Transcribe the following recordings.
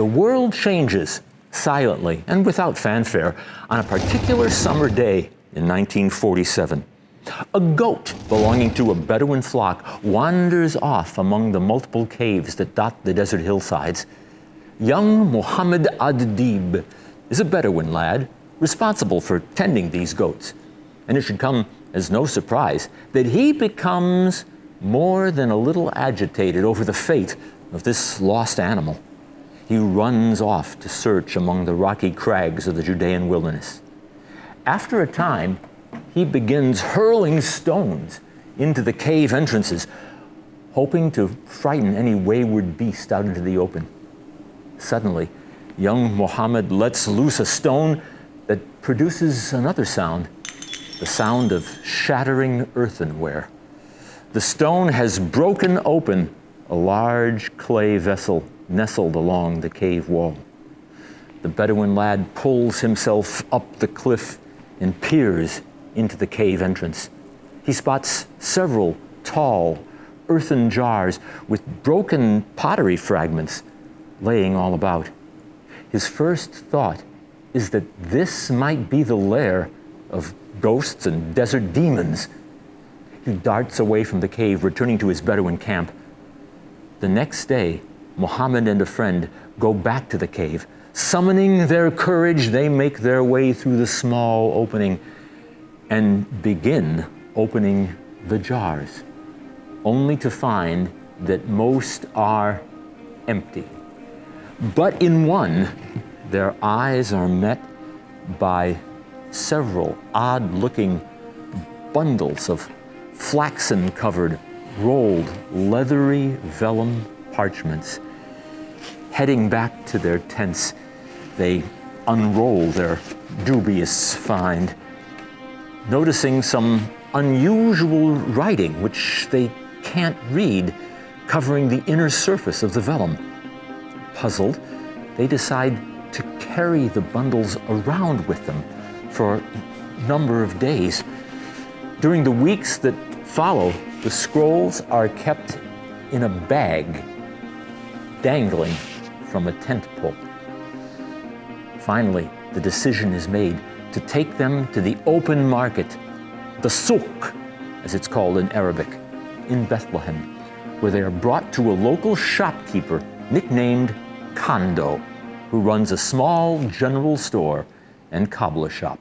The world changes silently and without fanfare on a particular summer day in 1947. A goat belonging to a Bedouin flock wanders off among the multiple caves that dot the desert hillsides. Young Mohammed ad-Dib is a Bedouin lad responsible for tending these goats. And it should come as no surprise that he becomes more than a little agitated over the fate of this lost animal. He runs off to search among the rocky crags of the Judean wilderness. After a time, he begins hurling stones into the cave entrances, hoping to frighten any wayward beast out into the open. Suddenly, young Mohammed lets loose a stone that produces another sound, the sound of shattering earthenware. The stone has broken open a large clay vessel nestled along the cave wall. The Bedouin lad pulls himself up the cliff and peers into the cave entrance. He spots several tall earthen jars with broken pottery fragments laying all about. His first thought is that this might be the lair of ghosts and desert demons. He darts away from the cave, returning to his Bedouin camp. The next day, Mohammed and a friend go back to the cave. Summoning their courage, they make their way through the small opening and begin opening the jars, only to find that most are empty. But in one, their eyes are met by several odd-looking bundles of flaxen-covered, rolled, leathery vellum parchments. Heading back to their tents, they unroll their dubious find, noticing some unusual writing which they can't read, covering the inner surface of the vellum. Puzzled, they decide to carry the bundles around with them for a number of days. During the weeks that follow, the scrolls are kept in a bag, dangling from a tent pole. Finally, the decision is made to take them to the open market, the souk, as it's called in Arabic, in Bethlehem, where they are brought to a local shopkeeper nicknamed Kondo, who runs a small general store and cobbler shop.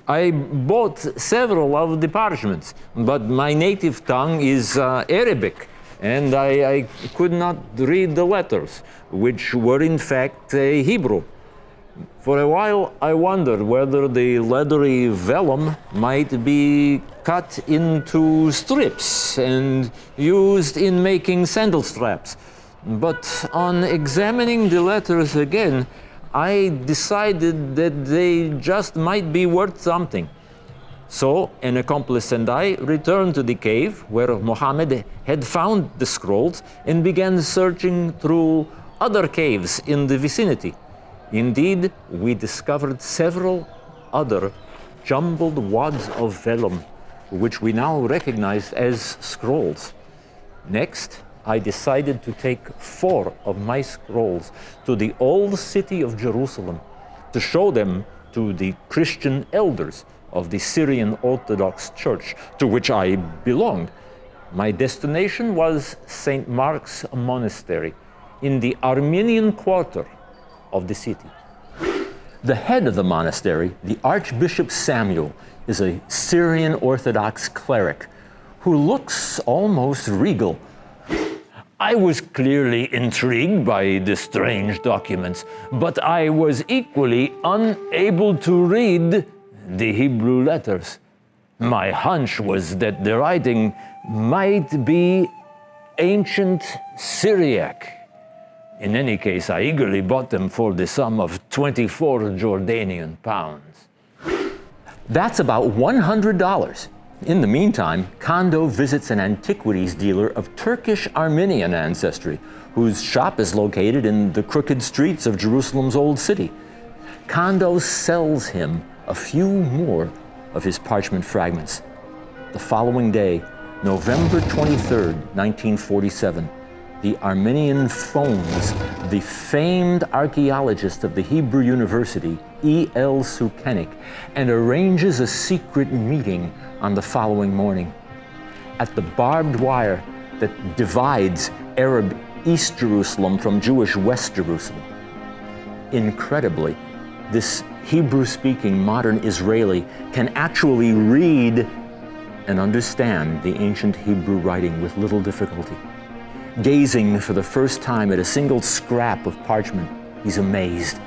I bought several of the parchments, but my native tongue is Arabic, and I could not read the letters, which were in fact Hebrew. For a while, I wondered whether the leathery vellum might be cut into strips and used in making sandal straps. But on examining the letters again, I decided that they just might be worth something. So an accomplice and I returned to the cave where Mohammed had found the scrolls and began searching through other caves in the vicinity. Indeed, we discovered several other jumbled wads of vellum, which we now recognize as scrolls. Next, I decided to take 4 of my scrolls to the old city of Jerusalem to show them to the Christian elders of the Syrian Orthodox Church to which I belonged. My destination was St. Mark's Monastery in the Armenian quarter of the city. The head of the monastery, the Archbishop Samuel, is a Syrian Orthodox cleric who looks almost regal. I was clearly intrigued by the strange documents, but I was equally unable to read the Hebrew letters. My hunch was that the writing might be ancient Syriac. In any case, I eagerly bought them for the sum of 24 Jordanian pounds. That's about $100. In the meantime, Kondo visits an antiquities dealer of Turkish Armenian ancestry, whose shop is located in the crooked streets of Jerusalem's old city. Kondo sells him a few more of his parchment fragments. The following day, November 23rd, 1947, the Armenian phones the famed archaeologist of the Hebrew University, E.L. Sukenik, and arranges a secret meeting on the following morning. At the barbed wire that divides Arab East Jerusalem from Jewish West Jerusalem. Incredibly, this Hebrew-speaking modern Israeli can actually read and understand the ancient Hebrew writing with little difficulty. Gazing for the first time at a single scrap of parchment, he's amazed.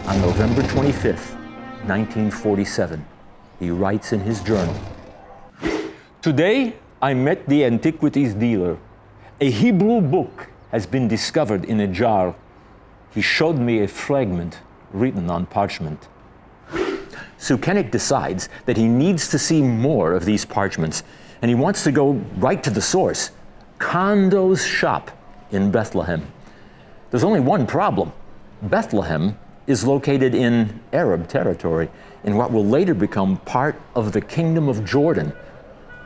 On November 25th, 1947, he writes in his journal, "Today I met the antiquities dealer. A Hebrew book has been discovered in a jar. He showed me a fragment written on parchment." Sukenik decides that he needs to see more of these parchments, and he wants to go right to the source, Kondo's shop in Bethlehem. There's only one problem. Bethlehem is located in Arab territory, in what will later become part of the Kingdom of Jordan,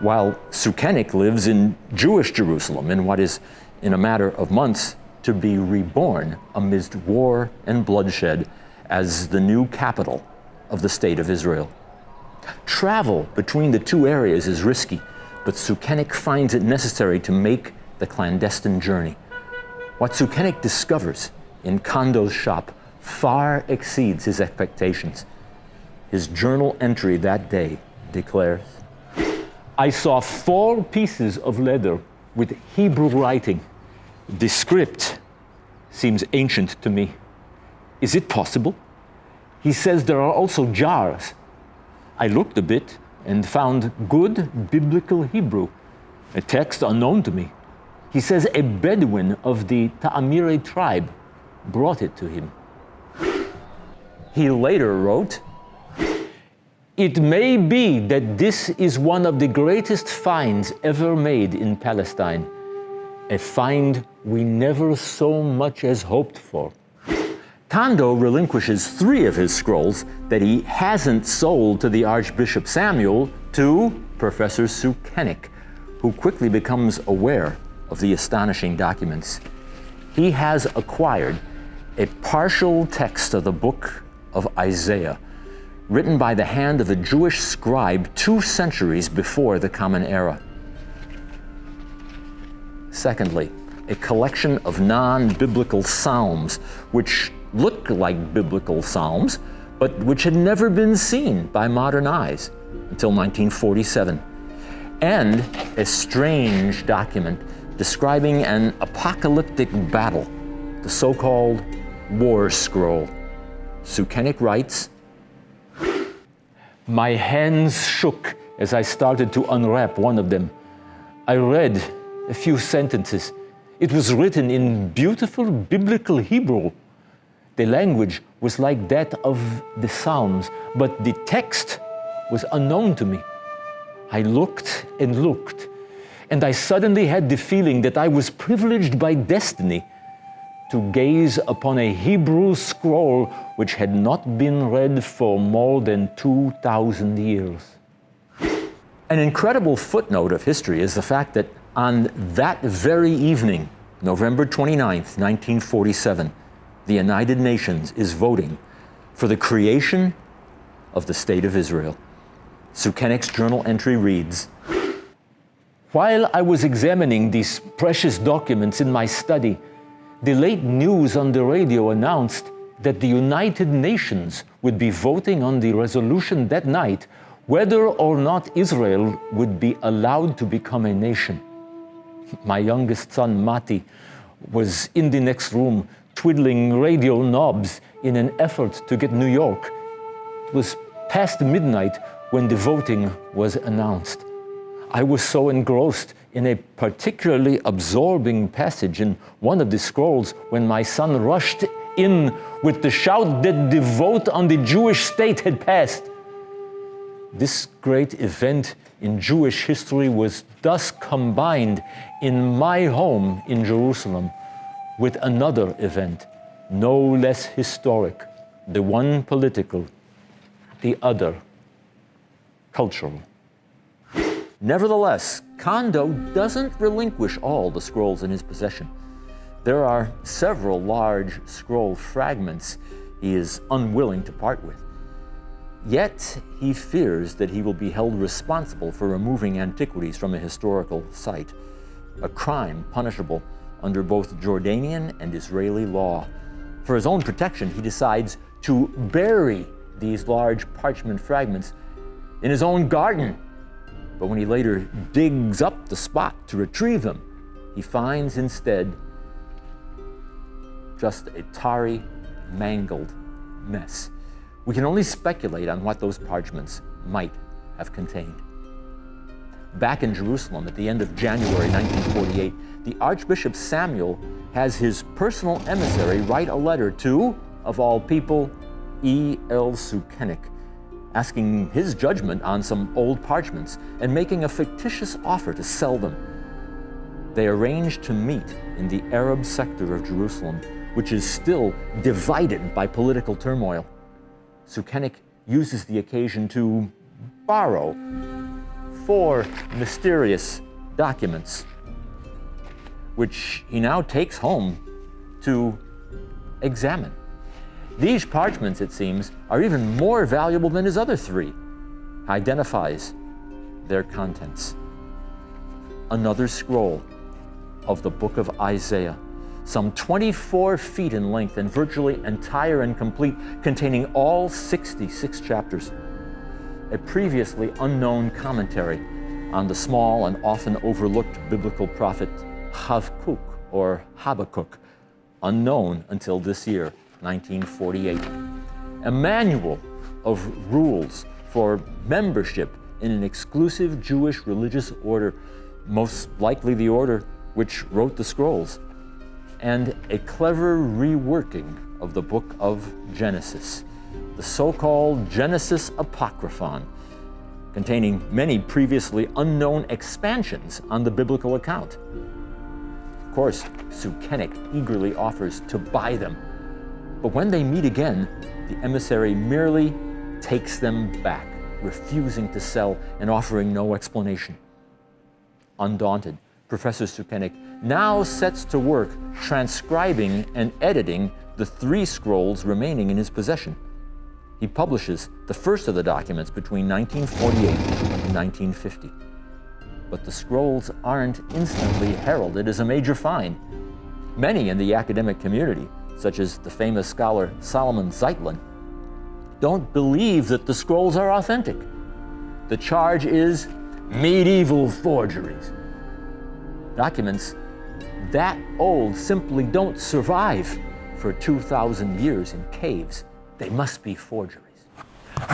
while Sukenik lives in Jewish Jerusalem, in what is, in a matter of months, to be reborn amidst war and bloodshed as the new capital of the State of Israel. Travel between the two areas is risky, but Sukenik finds it necessary to make the clandestine journey. What Sukenik discovers in Kondo's shop far exceeds his expectations. His journal entry that day declares, "I saw 4 pieces of leather with Hebrew writing. The script seems ancient to me. Is it possible? He says there are also jars. I looked a bit and found good biblical Hebrew, a text unknown to me. He says a Bedouin of the Ta'amiri tribe brought it to him." He later wrote, "It may be that this is one of the greatest finds ever made in Palestine, a find we never so much as hoped for." Kondo relinquishes 3 of his scrolls that he hasn't sold to the Archbishop Samuel to Professor Sukenik, who quickly becomes aware of the astonishing documents. He has acquired a partial text of the book of Isaiah, written by the hand of a Jewish scribe 2 centuries before the Common Era. Secondly, a collection of non-biblical psalms, which look like biblical psalms, but which had never been seen by modern eyes until 1947. And a strange document describing an apocalyptic battle, the so-called War Scroll. Sukenik writes, "My hands shook as I started to unwrap one of them. I read a few sentences. It was written in beautiful biblical Hebrew. The language was like that of the Psalms, but the text was unknown to me. I looked and looked, and I suddenly had the feeling that I was privileged by destiny to gaze upon a Hebrew scroll which had not been read for more than 2,000 years." An incredible footnote of history is the fact that On that very evening, November 29th, 1947, the United Nations is voting for the creation of the State of Israel. Sukenik's journal entry reads, "While I was examining these precious documents in my study, the late news on the radio announced that the United Nations would be voting on the resolution that night whether or not Israel would be allowed to become a nation. My youngest son, Mati, was in the next room twiddling radio knobs in an effort to get New York. It was past midnight when the voting was announced. I was so engrossed in a particularly absorbing passage in one of the scrolls when my son rushed in with the shout that the vote on the Jewish state had passed. This great event in Jewish history was thus combined in my home in Jerusalem with another event, no less historic, the one political, the other cultural." Nevertheless, Kondo doesn't relinquish all the scrolls in his possession. There are several large scroll fragments he is unwilling to part with. Yet he fears that he will be held responsible for removing antiquities from a historical site, a crime punishable under both Jordanian and Israeli law. For his own protection, he decides to bury these large parchment fragments in his own garden. But when he later digs up the spot to retrieve them, he finds instead just a tarry, mangled mess. We can only speculate on what those parchments might have contained. Back in Jerusalem at the end of January 1948, the Archbishop Samuel has his personal emissary write a letter to, of all people, E.L. Sukenik, asking his judgment on some old parchments and making a fictitious offer to sell them. They arrange to meet in the Arab sector of Jerusalem, which is still divided by political turmoil. Sukenik uses the occasion to borrow 4 mysterious documents, which he now takes home to examine. These parchments, it seems, are even more valuable than his other 3. Identifies their contents. Another scroll of the book of Isaiah, some 24 feet in length and virtually entire and complete, containing all 66 chapters. A previously unknown commentary on the small and often overlooked biblical prophet Habakkuk, or Habakkuk, unknown until this year, 1948. A manual of rules for membership in an exclusive Jewish religious order, most likely the order which wrote the scrolls, and a clever reworking of the book of Genesis, the so-called Genesis Apocryphon, containing many previously unknown expansions on the biblical account. Of course, Sukenik eagerly offers to buy them, but when they meet again, the emissary merely takes them back, refusing to sell and offering no explanation. Undaunted, Professor Sukenik now sets to work transcribing and editing the 3 scrolls remaining in his possession. He publishes the first of the documents between 1948 and 1950. But the scrolls aren't instantly heralded as a major find. Many in the academic community, such as the famous scholar Solomon Zeitlin, don't believe that the scrolls are authentic. The charge is medieval forgeries. Documents that old simply don't survive for 2,000 years in caves. They must be forgeries.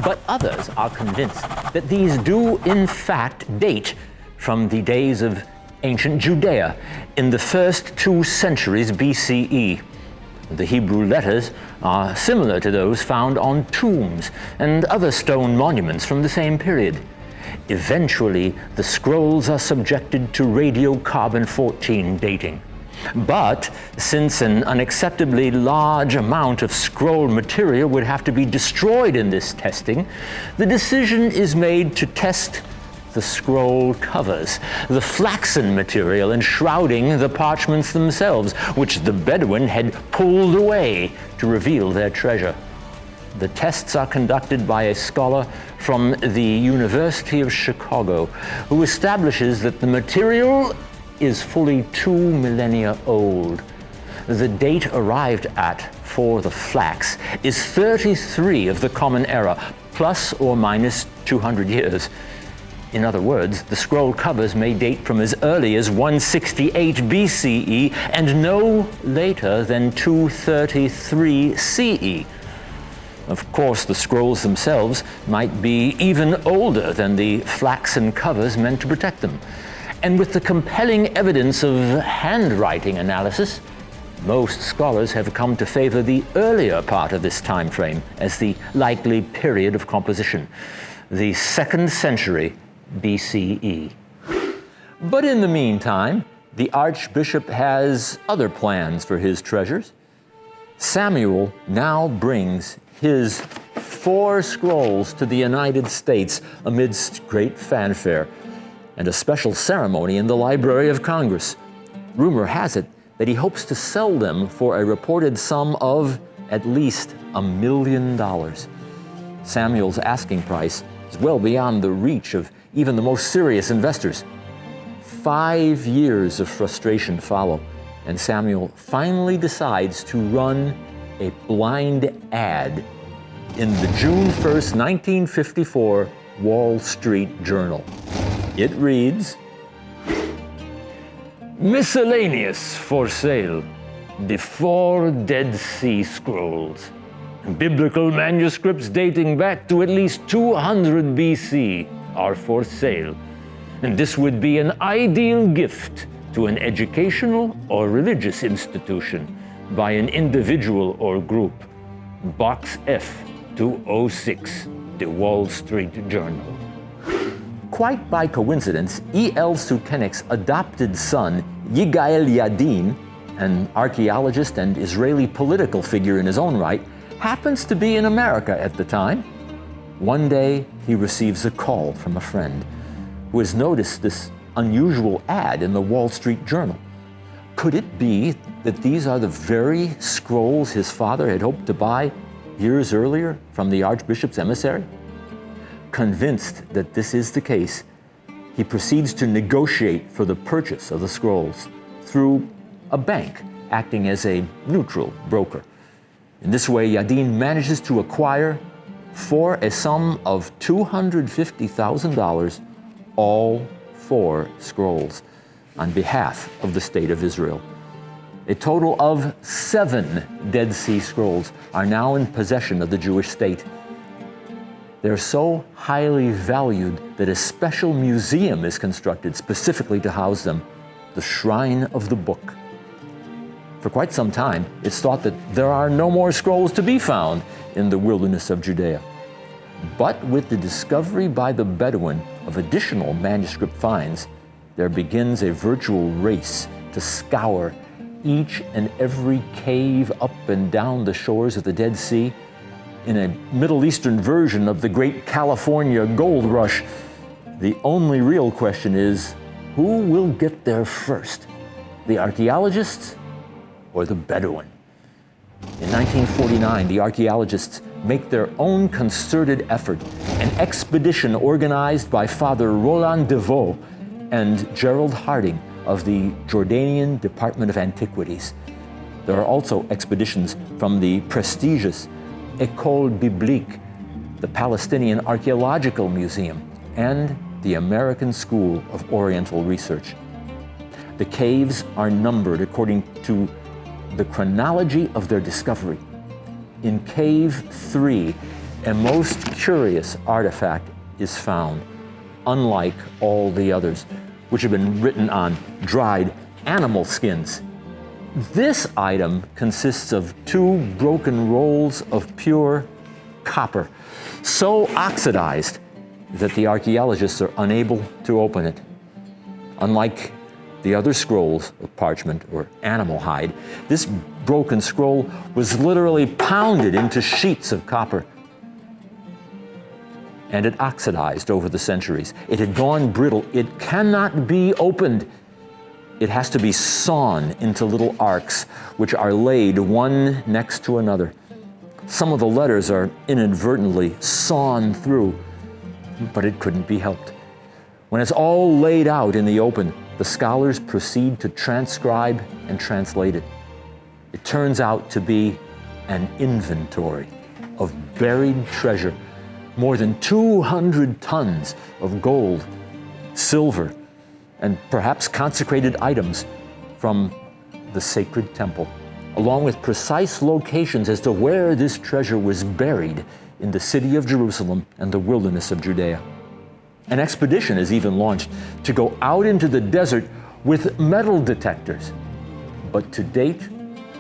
But others are convinced that these do in fact date from the days of ancient Judea in the first 2 centuries BCE. The Hebrew letters are similar to those found on tombs and other stone monuments from the same period. Eventually, the scrolls are subjected to radiocarbon-14 dating. But since an unacceptably large amount of scroll material would have to be destroyed in this testing, the decision is made to test the scroll covers, the flaxen material enshrouding the parchments themselves, which the Bedouin had pulled away to reveal their treasure. The tests are conducted by a scholar from the University of Chicago, who establishes that the material is fully 2 millennia old. The date arrived at for the flax is 33 of the Common Era, plus or minus 200 years. In other words, the scroll covers may date from as early as 168 BCE and no later than 233 CE. Of course, the scrolls themselves might be even older than the flaxen covers meant to protect them. And with the compelling evidence of handwriting analysis, most scholars have come to favor the earlier part of this time frame as the likely period of composition, the 2nd century BCE. But in the meantime, the archbishop has other plans for his treasures. Samuel now brings his 4 scrolls to the United States amidst great fanfare and a special ceremony in the Library of Congress. Rumor has it that he hopes to sell them for a reported sum of at least $1 million. Samuel's asking price is well beyond the reach of even the most serious investors. 5 years of frustration follow, and Samuel finally decides to run a blind ad in the June 1st, 1954 Wall Street Journal. It reads, "Miscellaneous for sale, the 4 Dead Sea Scrolls. Biblical manuscripts dating back to at least 200 BC are for sale, and this would be an ideal gift to an educational or religious institution by an individual or group. Box F 206, The Wall Street Journal." Quite by coincidence, E.L. Sukenik's adopted son, Yigael Yadin, an archaeologist and Israeli political figure in his own right, happens to be in America at the time. One day, he receives a call from a friend who has noticed this unusual ad in the Wall Street Journal. Could it be that these are the very scrolls his father had hoped to buy years earlier from the Archbishop's emissary? Convinced that this is the case, he proceeds to negotiate for the purchase of the scrolls through a bank acting as a neutral broker. In this way, Yadin manages to acquire, for a sum of $250,000, all 4 scrolls on behalf of the State of Israel. A total of 7 Dead Sea Scrolls are now in possession of the Jewish state. They're so highly valued that a special museum is constructed specifically to house them, the Shrine of the Book. For quite some time, it's thought that there are no more scrolls to be found in the wilderness of Judea. But with the discovery by the Bedouin of additional manuscript finds, there begins a virtual race to scour each and every cave up and down the shores of the Dead Sea in a Middle Eastern version of the great California gold rush. The only real question is, who will get there first, the archaeologists or the Bedouin? In 1949, the archaeologists make their own concerted effort, an expedition organized by Father Roland Deveau and Gerald Harding of the Jordanian Department of Antiquities. There are also expeditions from the prestigious École Biblique, the Palestinian Archaeological Museum, and the American School of Oriental Research. The caves are numbered according to the chronology of their discovery. In Cave 3, a most curious artifact is found, unlike all the others, which have been written on dried animal skins. This item consists of 2 broken rolls of pure copper, so oxidized that the archaeologists are unable to open it. Unlike the other scrolls of parchment or animal hide, this broken scroll was literally pounded into sheets of copper. and it oxidized over the centuries. It had gone brittle. It cannot be opened. It has to be sawn into little arcs, which are laid one next to another. Some of the letters are inadvertently sawn through, but it couldn't be helped. When it's all laid out in the open, the scholars proceed to transcribe and translate it. It turns out to be an inventory of buried treasure, more than 200 tons of gold, silver, and perhaps consecrated items from the sacred temple, along with precise locations as to where this treasure was buried in the city of Jerusalem and the wilderness of Judea. An expedition is even launched to go out into the desert with metal detectors. But to date,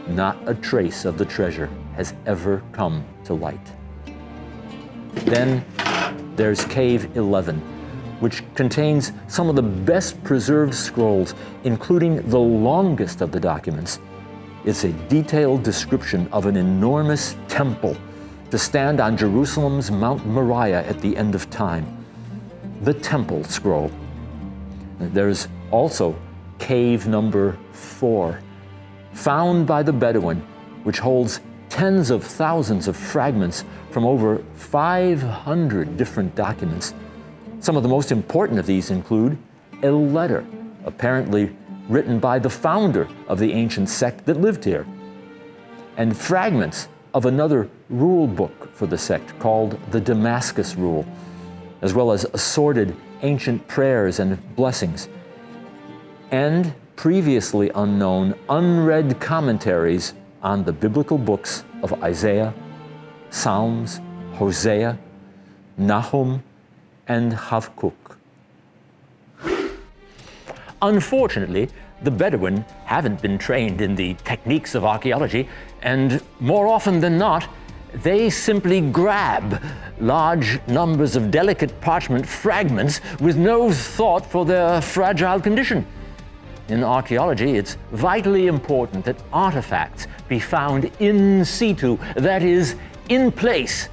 not a trace of the treasure has ever come to light. Then there's Cave 11, which contains some of the best preserved scrolls, including the longest of the documents. It's a detailed description of an enormous temple to stand on Jerusalem's Mount Moriah at the end of time. The Temple Scroll. There's also Cave number 4, found by the Bedouin, which holds tens of thousands of fragments from over 500 different documents. Some of the most important of these include a letter, apparently written by the founder of the ancient sect that lived here, and fragments of another rule book for the sect called the Damascus Rule, as well as assorted ancient prayers and blessings, and previously unknown, unread commentaries on the biblical books of Isaiah, Psalms, Hosea, Nahum, and Habakkuk. Unfortunately, the Bedouin haven't been trained in the techniques of archaeology, and more often than not, they simply grab large numbers of delicate parchment fragments with no thought for their fragile condition. In archaeology, it's vitally important that artifacts be found in situ, that is, in place,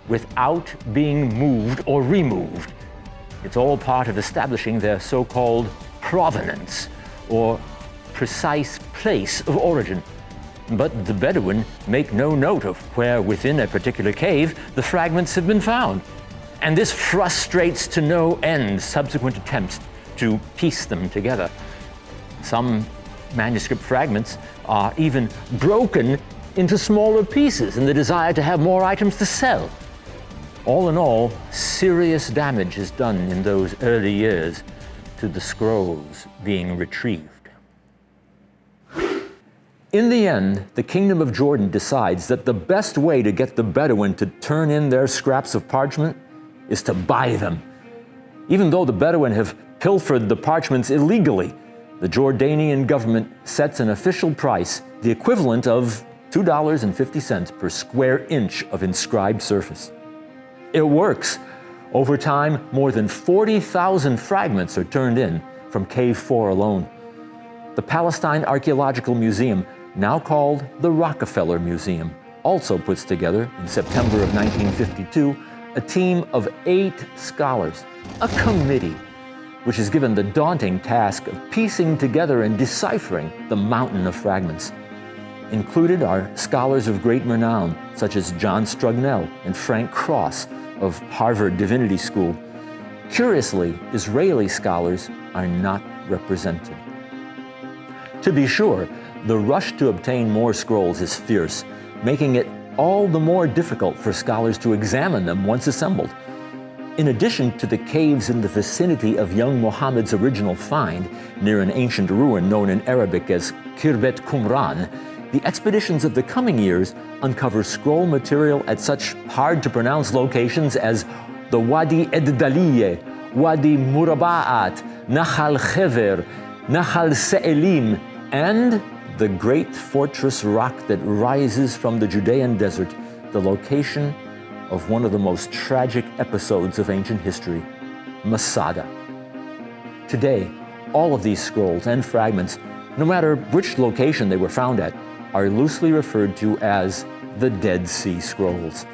without being moved or removed. It's all part of establishing their so-called provenance, or precise place of origin. But the Bedouin make no note of where within a particular cave the fragments have been found. And this frustrates to no end subsequent attempts to piece them together. Some manuscript fragments are even broken into smaller pieces in the desire to have more items to sell. All in all, serious damage is done in those early years to the scrolls being retrieved. In the end, the Kingdom of Jordan decides that the best way to get the Bedouin to turn in their scraps of parchment is to buy them. Even though the Bedouin have pilfered the parchments illegally, the Jordanian government sets an official price, the equivalent of $2.50 per square inch of inscribed surface. It works. Over time, more than 40,000 fragments are turned in from Cave 4 alone. The Palestine Archaeological Museum, now called the Rockefeller Museum, also puts together, in September of 1952, a team of 8 scholars, a committee, which is given the daunting task of piecing together and deciphering the mountain of fragments. Included are scholars of great renown, such as John Strugnell and Frank Cross of Harvard Divinity School. Curiously, Israeli scholars are not represented. To be sure, the rush to obtain more scrolls is fierce, making it all the more difficult for scholars to examine them once assembled. In addition to the caves in the vicinity of young Muhammad's original find, near an ancient ruin known in Arabic as Khirbet Qumran, the expeditions of the coming years uncover scroll material at such hard-to-pronounce locations as the Wadi Eddaliye, Wadi Muraba'at, Nahal Khever, Nahal Se'elim, and the great fortress rock that rises from the Judean desert, the location of one of the most tragic episodes of ancient history, Masada. Today, all of these scrolls and fragments, no matter which location they were found at, are loosely referred to as the Dead Sea Scrolls.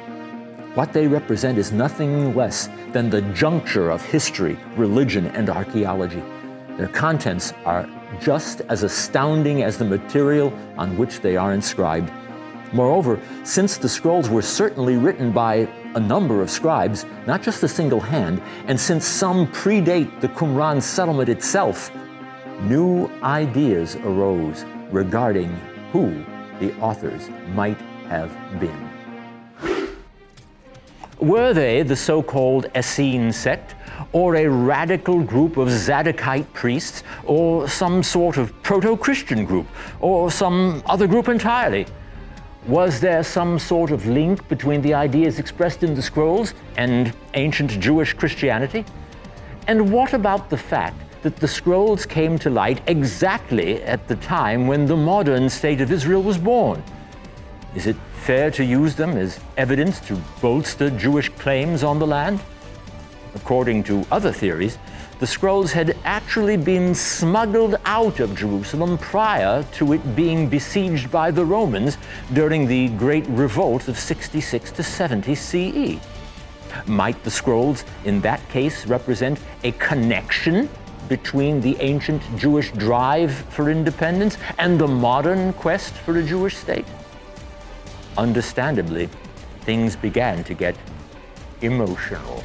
What they represent is nothing less than the juncture of history, religion, and archaeology. Their contents are just as astounding as the material on which they are inscribed. Moreover, since the scrolls were certainly written by a number of scribes, not just a single hand, and since some predate the Qumran settlement itself, new ideas arose regarding who the authors might have been. Were they the so-called Essene sect, or a radical group of Zadokite priests, or some sort of proto-Christian group, or some other group entirely? Was there some sort of link between the ideas expressed in the scrolls and ancient Jewish Christianity? And what about the fact that the scrolls came to light exactly at the time when the modern state of Israel was born? Is it fair to use them as evidence to bolster Jewish claims on the land? According to other theories, the scrolls had actually been smuggled out of Jerusalem prior to it being besieged by the Romans during the Great Revolt of 66 to 70 CE. Might the scrolls in that case represent a connection between the ancient Jewish drive for independence and the modern quest for a Jewish state? Understandably, things began to get emotional.